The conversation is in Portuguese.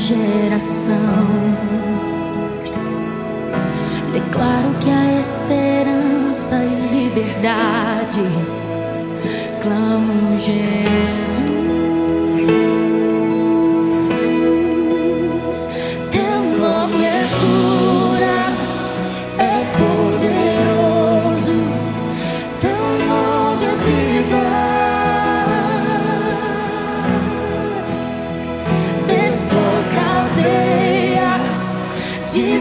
geração. Declaro que há esperança e liberdade. Clamo Jesus. Teu nome é cura, é poderoso. Teu nome é vida. Destrói cadeias de